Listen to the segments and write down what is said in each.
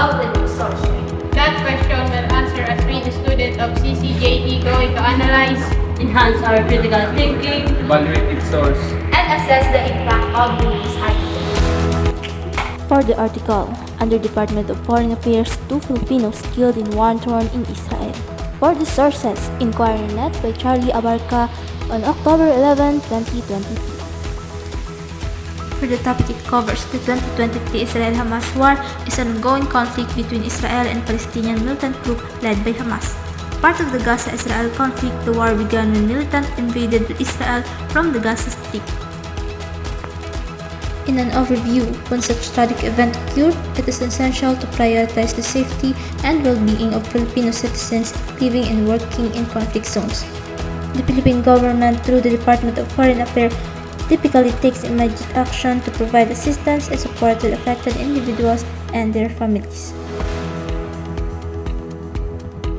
of the news source? That question will answer as we, the student of CCJT, going to analyze, enhance our critical thinking, evaluate its source, and assess the impact of the news article. For the article, under Department of Foreign Affairs, 2 Filipinos killed in war torn in Israel. For the sources, Inquirer.net by Charlie Abarca on October 11, 2023. For the topic it covers, the 2023 Israel-Hamas war is an ongoing conflict between Israel and Palestinian militant group led by Hamas. Part of the Gaza-Israel conflict, the war began when militants invaded Israel from the Gaza Strip. In an overview, when such tragic event occurred, it is essential to prioritize the safety and well-being of Filipino citizens living and working in conflict zones. The Philippine government, through the Department of Foreign Affairs, typically takes immediate action to provide assistance and support to affected individuals and their families.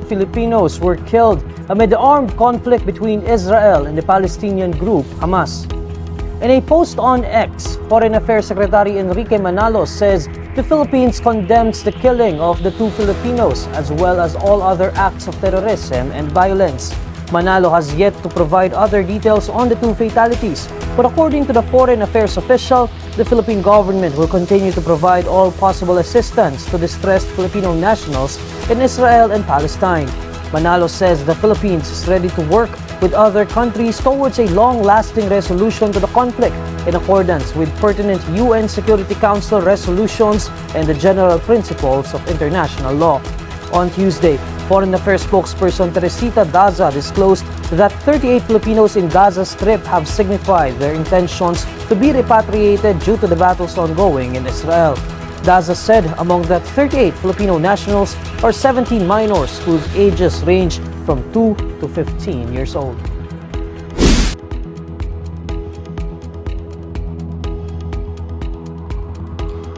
Filipinos were killed amid the armed conflict between Israel and the Palestinian group Hamas. In a post on X, Foreign Affairs Secretary Enrique Manalo says the Philippines condemns the killing of the 2 Filipinos as well as all other acts of terrorism and violence. Manalo has yet to provide other details on the 2 fatalities, but according to the Foreign Affairs official, the Philippine government will continue to provide all possible assistance to distressed Filipino nationals in Israel and Palestine. Manalo says the Philippines is ready to work with other countries towards a long-lasting resolution to the conflict in accordance with pertinent UN Security Council resolutions and the general principles of international law. On Tuesday, Foreign Affairs spokesperson Teresita Daza disclosed that 38 Filipinos in Gaza Strip have signified their intentions to be repatriated due to the battles ongoing in Israel. Daza said among that 38 Filipino nationals are 17 minors whose ages range from 2 to 15 years old.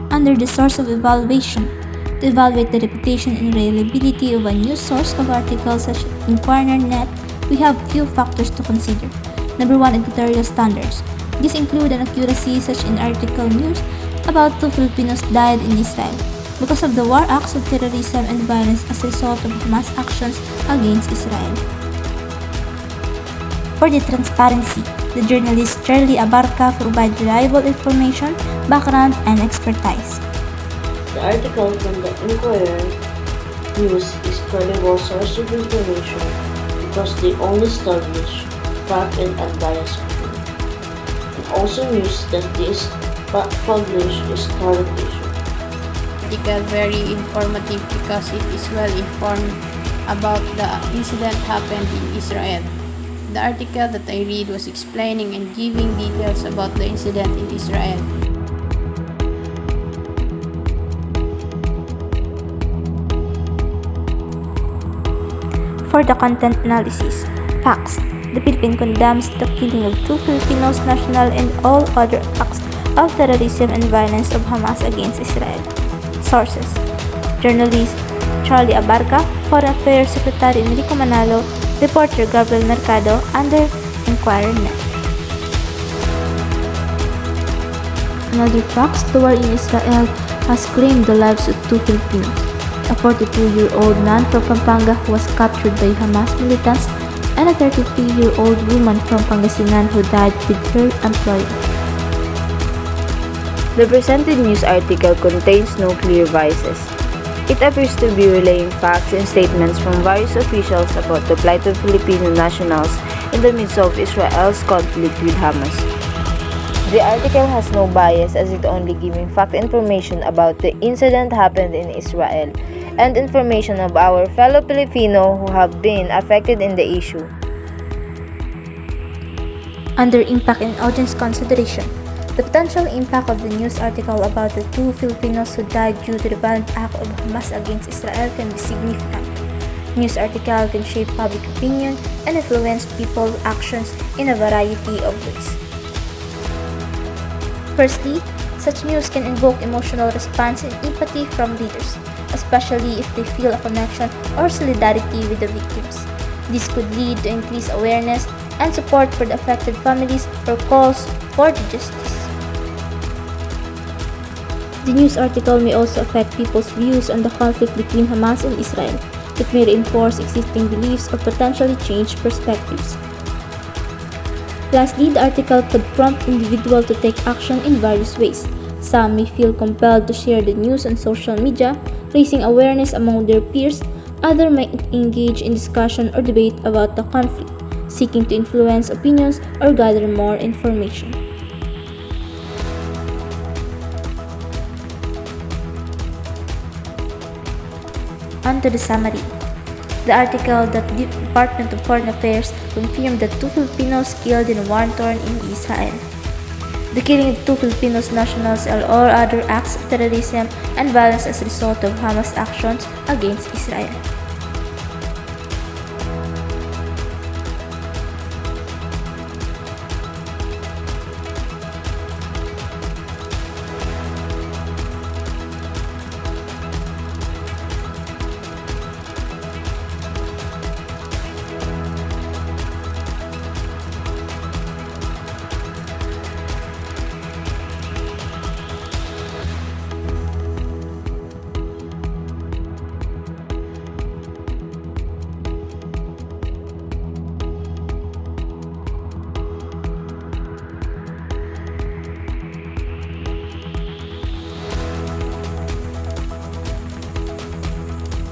Under the source of evaluation, to evaluate the reputation and reliability of a news source of articles such as Inquirer.net, we have few factors to consider. Number 1, editorial standards. These include an accuracy such in article news about 2 Filipinos died in Israel because of the war acts of terrorism and violence as a result of Hamas actions against Israel. For the transparency, the journalist Charlie Abarca provides reliable information, background, and expertise. The article from the Inquirer News is credible source of information because they only establish fact and unbiased opinion. And also news that is published is current issue. article very informative because it is well informed about the incident happened in Israel. The article that I read was explaining and giving details about the incident in Israel. For the content analysis, facts. The Philippines condemns the killing of 2 Filipinos national and all other acts of terrorism and violence of Hamas against Israel. Sources: journalist Charlie Abarca, Foreign Affairs Secretary Enrique Manalo, reporter Gabriel Mercado, under Inquirer.net. Another facts, the war in Israel has claimed the lives of 2 Filipinos. A 42-year-old man from Pampanga who was captured by Hamas militants, and a 33-year-old woman from Pangasinan who died with her employer. The presented news article contains no clear biases. It appears to be relaying facts and statements from various officials about the plight of Filipino nationals in the midst of Israel's conflict with Hamas. The article has no bias as it only giving fact information about the incident happened in Israel and information of our fellow Filipino who have been affected in the issue. Under impact and audience consideration, the potential impact of the news article about the 2 Filipinos who died due to the violent act of Hamas against Israel can be significant. News article can shape public opinion and influence people's actions in a variety of ways. Firstly, such news can invoke emotional response and empathy from readers, especially if they feel a connection or solidarity with the victims. This could lead to increased awareness and support for the affected families or calls for justice. The news article may also affect people's views on the conflict between Hamas and Israel. It may reinforce existing beliefs or potentially change perspectives. Lastly, the article could prompt individuals to take action in various ways. Some may feel compelled to share the news on social media, raising awareness among their peers. Others might engage in discussion or debate about the conflict, seeking to influence opinions or gather more information. On to the summary. The article that the Department of Foreign Affairs confirmed that 2 Filipinos killed in a war-torn in Israel. The killing of 2 Filipinos nationals and all other acts of terrorism and violence as a result of Hamas actions against Israel.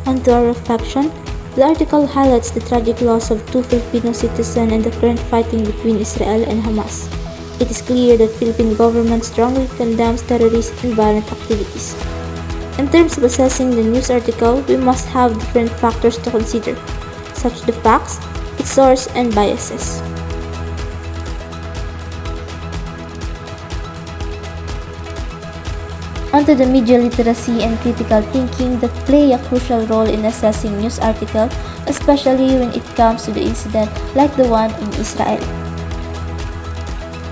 On to our reflection, the article highlights the tragic loss of 2 Filipino citizens and the current fighting between Israel and Hamas. It is clear that Philippine government strongly condemns terrorist and violent activities. In terms of assessing the news article, we must have different factors to consider, such as the facts, its source, and biases. Onto the media literacy and critical thinking that play a crucial role in assessing news articles, especially when it comes to the incident like the one in Israel.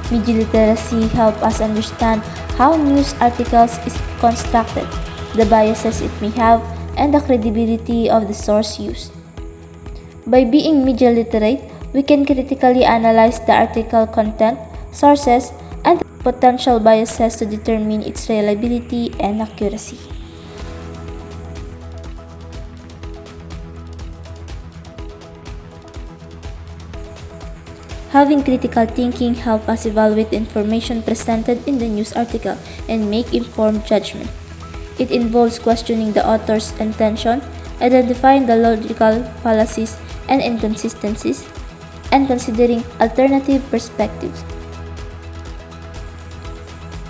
Media literacy helps us understand how news articles is constructed, the biases it may have, and the credibility of the source used. By being media literate, we can critically analyze the article content, sources, and potential biases to determine its reliability and accuracy. Having critical thinking helps us evaluate the information presented in the news article and make informed judgment. It involves questioning the author's intention, identifying the logical fallacies and inconsistencies, and considering alternative perspectives.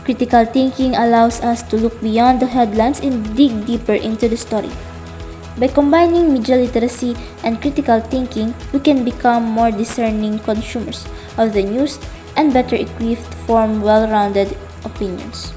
Critical thinking allows us to look beyond the headlines and dig deeper into the story. By combining media literacy and critical thinking, we can become more discerning consumers of the news and better equipped to form well-rounded opinions.